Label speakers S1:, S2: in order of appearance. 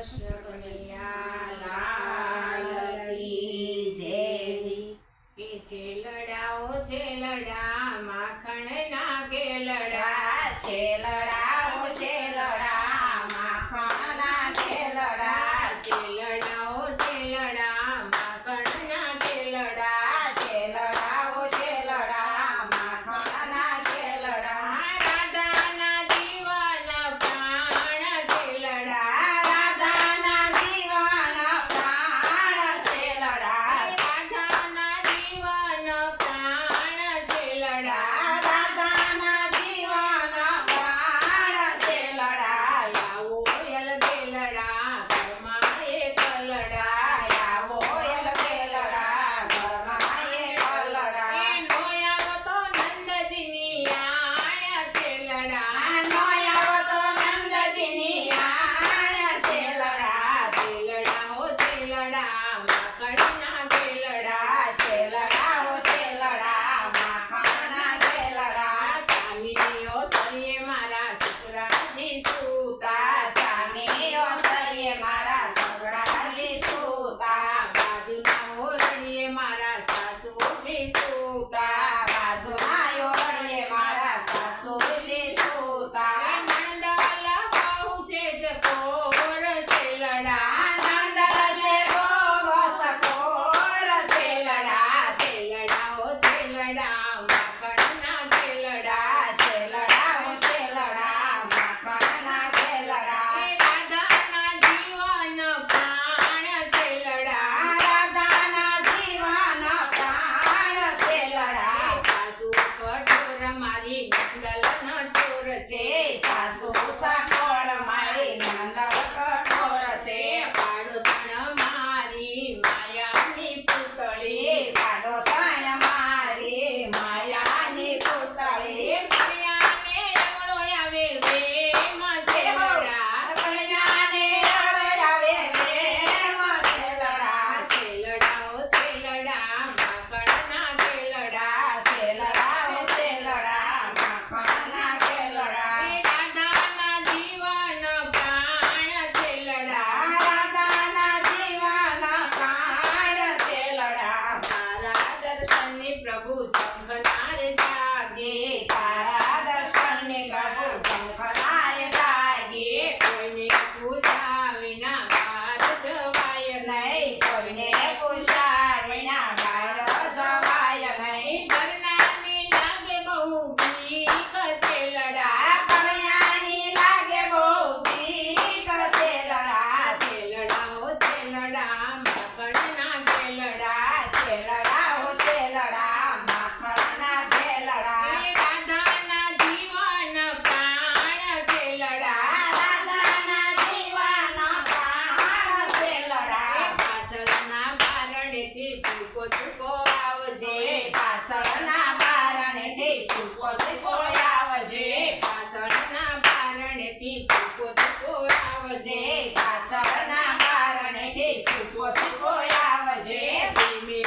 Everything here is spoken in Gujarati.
S1: કૃષ્ણ કનૈયા લાલ કી જય। કે છેલડાઓ છેલડા માખણના કેલડા,
S2: છેલડાઓ છેલડા માખણના કેલડા,
S1: છેલડાઓ છેલડા માખણના કેલડા,
S2: છેલડાઓ છેલડા માખણના કેલડા,
S1: રાધાના જીવન પ્રાણ છેલડા,
S2: રાધાના જીવન પ્રાણ છેલડા,
S1: રાધાના જીવન પ્રાણ છેલડા,
S2: રાધાના જીવન પ્રાણ છેલડા,
S1: આવો એલ બેલડા ઘરમાં એક લડા,
S2: આવો એલ બેલડા ઘરમાં એક લડા,
S1: એનો આવો તો નંદજીની આણ છેલડા,
S2: નો આવો તો નંદજીની આણ છેલડા,
S1: છેલડાઓ છેલડા માખણના કેલડા,
S2: છેલડાઓ છેલડા માખણના છેલડા,
S1: સામીઓ સરીએ મારા સસરાજી સૂતા,
S2: સામીઓ સરીએ મારા સસરાજી સૂતા,
S1: બાજુના ઓરડીએ મારા સાસુજી સૂતા,
S2: બાજુમાં ઓરડીએ મારા સાસુજી સૂતા,
S1: નણંદાલ બહુ સેજ કોર છેલડા,
S2: નંદલ સે બહુ સકોર છેલડા,
S1: છેલડાઓ છેલડા માખણના કેલડા,
S2: છેલડાઓ છેલડા માખણના છેલડા,
S1: રાધાના જીવન પ્રાણ છેલડા,
S2: રાધાના જીવન પ્રાણ છેલડા,
S1: સાસુ કઠોર મારી નંદલ નટોર છે,
S2: સાસુ સાકોર મારી નંદલ કઠોર છે,
S1: પાડોસણ મારી માયાની પૂતળી,
S2: પાડોસણ મારી માયાની પૂતળી,
S1: કન્યાને રમણો આવે વેમ છેલડા,
S2: કન્યાને આવે વેમ છેલડા,
S1: છેલડાઓ છેલડા માખણના કેલડા,
S2: છેલડાઓ છેલડા માખણના છેલડા,
S1: રાધાના જીવન પ્રાણ છેલડા,
S2: રાધાના જીવન પ્રાણ છેલડા,
S1: તારા દર્શનની પ્રભુ ઝંખનાર જાગે,
S2: તારા દર્શનની પ્રભુ ઝંખનાર જાગે,
S1: કોઈને પૂછ્યા વિના બહાર જવાય
S2: નહીં કોઈને પૂછ્યા વિના બહાર જવાય નહીં,
S1: ઘરનાની લાગે બહુ બીક છેલડા,
S2: કન્યાની લાગે બહુ બીક છેલડા,
S1: છેલડાઓ છેલડા માખણના કેલડા,
S2: છેલડાઓ છેલડા માખણના છેલડા,
S1: રાધાના જીવન પ્રાણ છેલડા,
S2: રાધાના જીવન પ્રાણ છેલડા,
S1: પાછળના બારણેથી ચૂકો ચૂકો આવજે,
S2: પાછળના બારણેથી સૂકો સૂકો આવજે,
S1: પાછળના બારણેથી ચૂકો ચૂકો આવજે,
S2: પાછળના બારણેથી સૂકો સૂકો આવજે,
S1: ધીમે